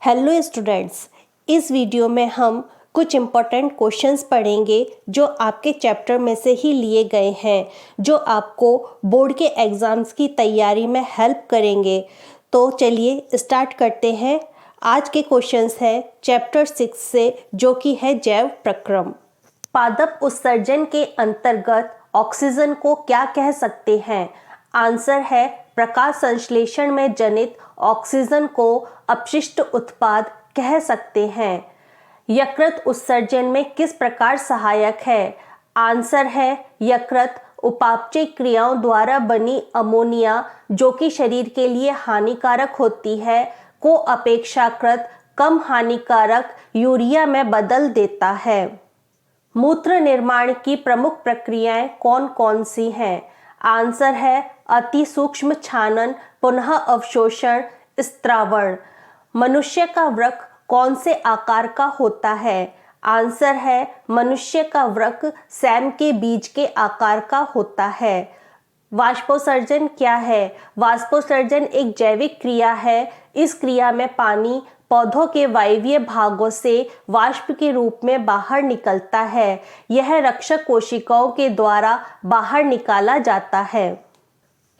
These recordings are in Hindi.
हेलो स्टूडेंट्स, इस वीडियो में हम कुछ इम्पोर्टेंट क्वेश्चंस पढ़ेंगे जो आपके चैप्टर में से ही लिए गए हैं, जो आपको बोर्ड के एग्ज़ाम्स की तैयारी में हेल्प करेंगे। तो चलिए स्टार्ट करते हैं। आज के क्वेश्चंस हैं चैप्टर 6 से, जो कि है जैव प्रक्रम। पादप उत्सर्जन के अंतर्गत ऑक्सीजन को क्या कह सकते हैं? आंसर है प्रकाश संश्लेषण में जनित ऑक्सीजन को अपशिष्ट उत्पाद कह सकते हैं। यकृत उत्सर्जन में किस प्रकार सहायक है? आंसर है यकृत उपापचय क्रियाओं द्वारा बनी अमोनिया, जो कि शरीर के लिए हानिकारक होती है, को अपेक्षाकृत कम हानिकारक यूरिया में बदल देता है। मूत्र निर्माण की प्रमुख प्रक्रियाएं कौन कौन सी हैं? आंसर है अति सूक्ष्म छानन, पुनः अवशोषण, स्त्रावण। मनुष्य का वृक्क कौन से आकार का होता है? आंसर है मनुष्य का वृक्क सैम के बीज के आकार का होता है। वाष्पोत्सर्जन क्या है? वाष्पोत्सर्जन एक जैविक क्रिया है। इस क्रिया में पानी पौधों के वायवीय भागों से वाष्प के रूप में बाहर निकलता है। यह रक्षक कोशिकाओं के द्वारा बाहर निकाला जाता है।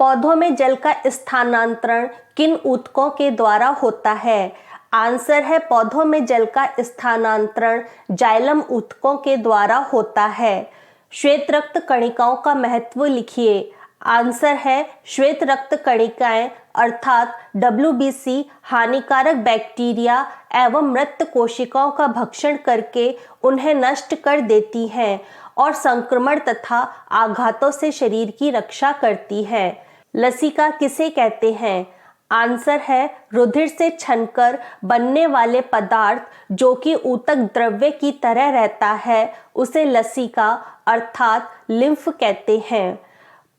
पौधों में जल का स्थानांतरण किन ऊतकों के द्वारा होता है? आंसर है पौधों में जल का स्थानांतरण जाइलम ऊतकों के द्वारा होता है। श्वेत रक्त कणिकाओं का महत्व लिखिए। आंसर है श्वेत रक्त कणिकाएं अर्थात WBC हानिकारक बैक्टीरिया एवं मृत कोशिकाओं का भक्षण करके उन्हें नष्ट कर देती हैं और संक्रमण तथा आघातों से शरीर की रक्षा करती है। लसिका किसे कहते हैं? आंसर है रुधिर से छनकर बनने वाले पदार्थ, जो कि ऊतक द्रव्य की तरह रहता है, उसे लसिका अर्थात लिम्फ कहते हैं।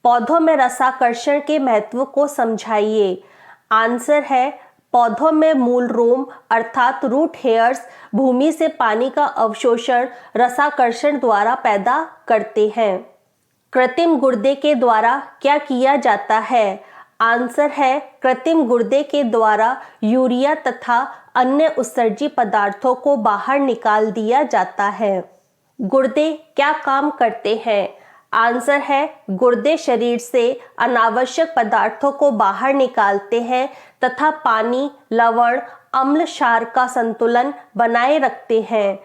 पौधों में रसाकर्षण के महत्व को समझाइए। आंसर है पौधों में मूल रोम अर्थात रूट हेयर्स भूमि से पानी का अवशोषण रसाकर्षण द्वारा पैदा करते हैं। कृत्रिम गुर्दे के द्वारा क्या किया जाता है? आंसर है कृत्रिम गुर्दे के द्वारा यूरिया तथा अन्य उत्सर्जी पदार्थों को बाहर निकाल दिया जाता है। गुर्दे क्या काम करते हैं? आंसर है गुर्दे शरीर से अनावश्यक पदार्थों को बाहर निकालते हैं तथा पानी, लवण, अम्ल, क्षार का संतुलन बनाए रखते हैं।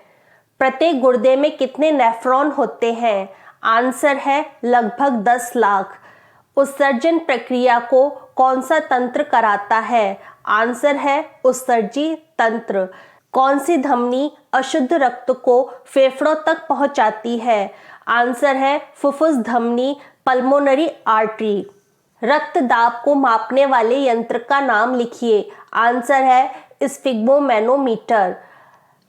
प्रत्येक गुर्दे में कितने नेफ्रॉन होते हैं? आंसर है लगभग 10 लाख। उत्सर्जन प्रक्रिया को कौन सा तंत्र कराता है? आंसर है उत्सर्जी तंत्र। कौन सी धमनी अशुद्ध रक्त को फेफड़ों तक पहुंचाती है? आंसर है फुफ्फुस धमनी, पल्मोनरी आर्टरी। रक्त दाब को मापने वाले यंत्र का नाम लिखिए। आंसर है स्फिग्मोमैनोमीटर।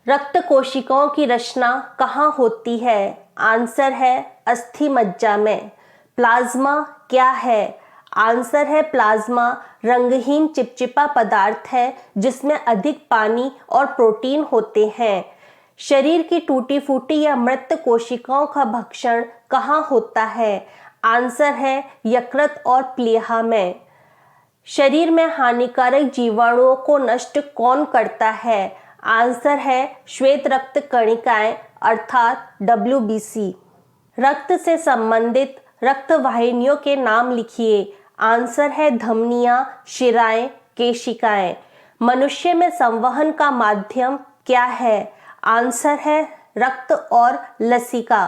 रक्त कोशिकाओं की रचना कहाँ होती है? आंसर है अस्थि मज्जा में। प्लाज्मा क्या है? आंसर है प्लाज्मा रंगहीन चिपचिपा पदार्थ है जिसमें अधिक पानी और प्रोटीन होते हैं। शरीर की टूटी फूटी या मृत कोशिकाओं का भक्षण कहाँ होता है? आंसर है यकृत और प्लीहा में। शरीर में हानिकारक जीवाणुओं को नष्ट कौन करता है? आंसर है श्वेत रक्त कणिकाएं अर्थात WBC। रक्त से संबंधित रक्त वाहिनियों के नाम लिखिए। आंसर है धमनियां, शिराएं, केशिकाएं। मनुष्य में संवहन का माध्यम क्या है? आंसर है रक्त और लसिका।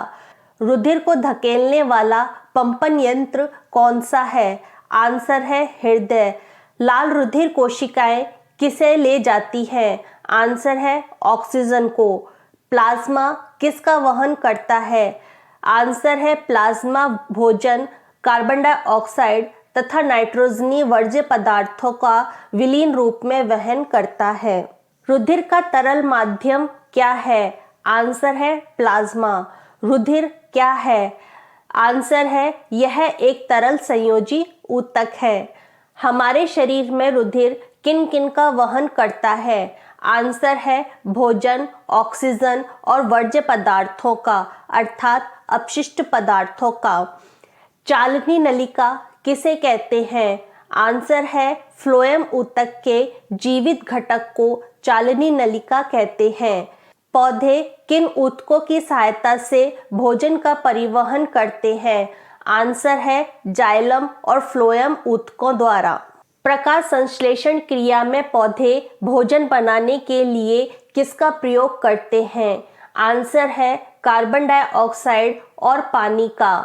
रुधिर को धकेलने वाला पंपन यंत्र कौन सा है? आंसर है हृदय। लाल रुधिर कोशिकाएं किसे ले जाती हैं? आंसर है ऑक्सीजन को। प्लाज्मा किसका वहन करता है? आंसर है प्लाज्मा भोजन, कार्बन डाइऑक्साइड तथा नाइट्रोजनी वर्ज्य पदार्थों का विलीन रूप में वहन करता है। रुधिर का तरल माध्यम क्या है? आंसर है प्लाज्मा। रुधिर क्या है? आंसर है यह एक तरल संयोजी ऊतक है। हमारे शरीर में रुधिर किन किन का वहन करता है? आंसर है भोजन, ऑक्सीजन और वर्ज्य पदार्थों का अर्थात अपशिष्ट पदार्थों का। चालनी नलिका किसे कहते हैं? आंसर है फ्लोएम ऊतक के जीवित घटक को चालनी नलिका कहते हैं। पौधे किन ऊतकों की सहायता से भोजन का परिवहन करते हैं? आंसर है जाइलम और फ्लोएम ऊतकों द्वारा। प्रकाश संश्लेषण क्रिया में पौधे भोजन बनाने के लिए किसका प्रयोग करते हैं? आंसर है कार्बन डाइऑक्साइड और पानी का।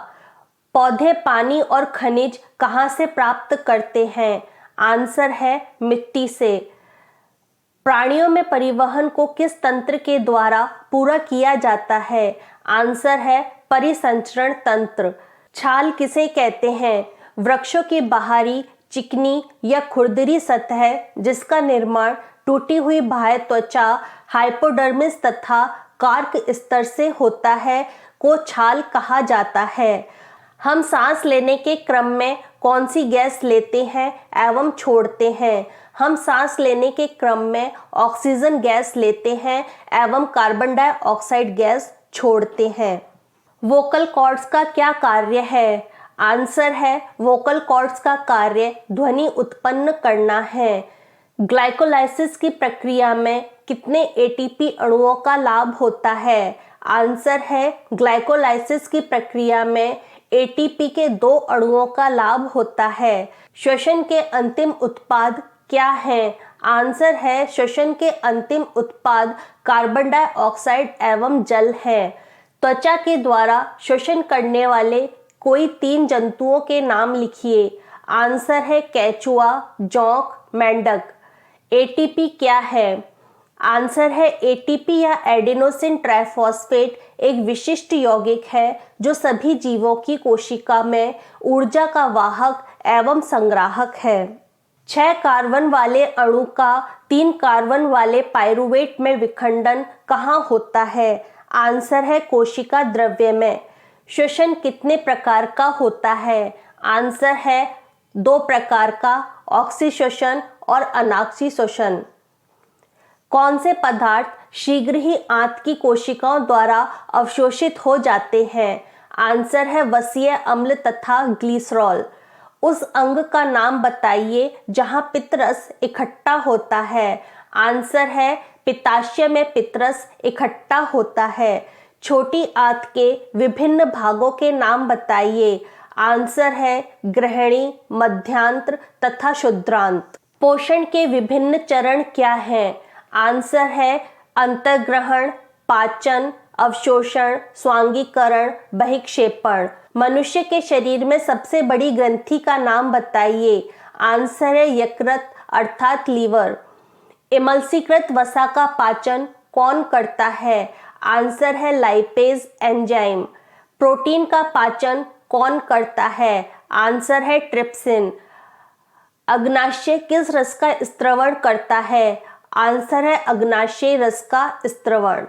पौधे पानी और खनिज कहाँ से प्राप्त करते हैं? आंसर है मिट्टी से। प्राणियों में परिवहन को किस तंत्र के द्वारा पूरा किया जाता है? आंसर है परिसंचरण तंत्र। छाल किसे कहते हैं? वृक्षों की बाहरी चिकनी या खुरदरी सतह जिसका निर्माण टूटी हुई बाह्य त्वचा हाइपोडर्मिस तथा कार्क स्तर से होता है को छाल कहा जाता है। हम सांस लेने के क्रम में कौन सी गैस लेते हैं एवं छोड़ते हैं? हम सांस लेने के क्रम में ऑक्सीजन गैस लेते हैं एवं कार्बन डाइऑक्साइड गैस छोड़ते हैं। वोकल कॉर्ड्स का क्या कार्य है? आंसर है वोकल कॉर्ड्स का कार्य ध्वनि उत्पन्न करना है। ग्लाइकोलाइसिस की प्रक्रिया में कितने एटीपी अणुओं का लाभ होता है? आंसर है ग्लाइकोलाइसिस की प्रक्रिया में एटीपी के 2 अणुओं का लाभ होता है। श्वसन के अंतिम उत्पाद क्या है? आंसर है श्वसन के अंतिम उत्पाद कार्बन डाइऑक्साइड एवं जल है। त्वचा के द्वारा श्वसन करने वाले कोई 3 जंतुओं के नाम लिखिए। आंसर है केंचुआ, जोंक, मेंढक। एटीपी क्या है? आंसर है एटीपी या एडेनोसिन ट्राइफॉस्फेट एक विशिष्ट यौगिक है जो सभी जीवों की कोशिका में ऊर्जा का वाहक एवं संग्राहक है। 6 कार्बन वाले अणु का 3 कार्बन वाले पाइरुवेट में विखंडन कहाँ होता है? आंसर है कोशिका द्रव्य में। श्वसन कितने प्रकार का होता है? आंसर है 2 प्रकार का, ऑक्सी श्वसन और अनाक्सी श्वसन। कौन से पदार्थ शीघ्र ही आंत की कोशिकाओं द्वारा अवशोषित हो जाते हैं? आंसर है वसीय अम्ल तथा ग्लिसरॉल। उस अंग का नाम बताइए जहां पित्तरस इकट्ठा होता है। आंसर है पित्ताशय में पित्तरस इकट्ठा होता है। छोटी आंत के विभिन्न भागों के नाम बताइए। आंसर है ग्रहणी, मध्यांत्र तथा शुद्रांत। पोषण के विभिन्न चरण क्या हैं? आंसर है अंतर्ग्रहण, पाचन, अवशोषण, स्वांगीकरण, बहिक्षेपण। मनुष्य के शरीर में सबसे बड़ी ग्रंथि का नाम बताइए। आंसर है यकृत अर्थात लीवर। इमल्सीकृत वसा का पाचन कौन करता है? आंसर है लाइपेज एंजाइम। प्रोटीन का पाचन कौन करता है? आंसर है ट्रिप्सिन। अग्नाशय किस रस का स्त्रवण करता है? आंसर है अग्नाशय रस का स्त्रवण।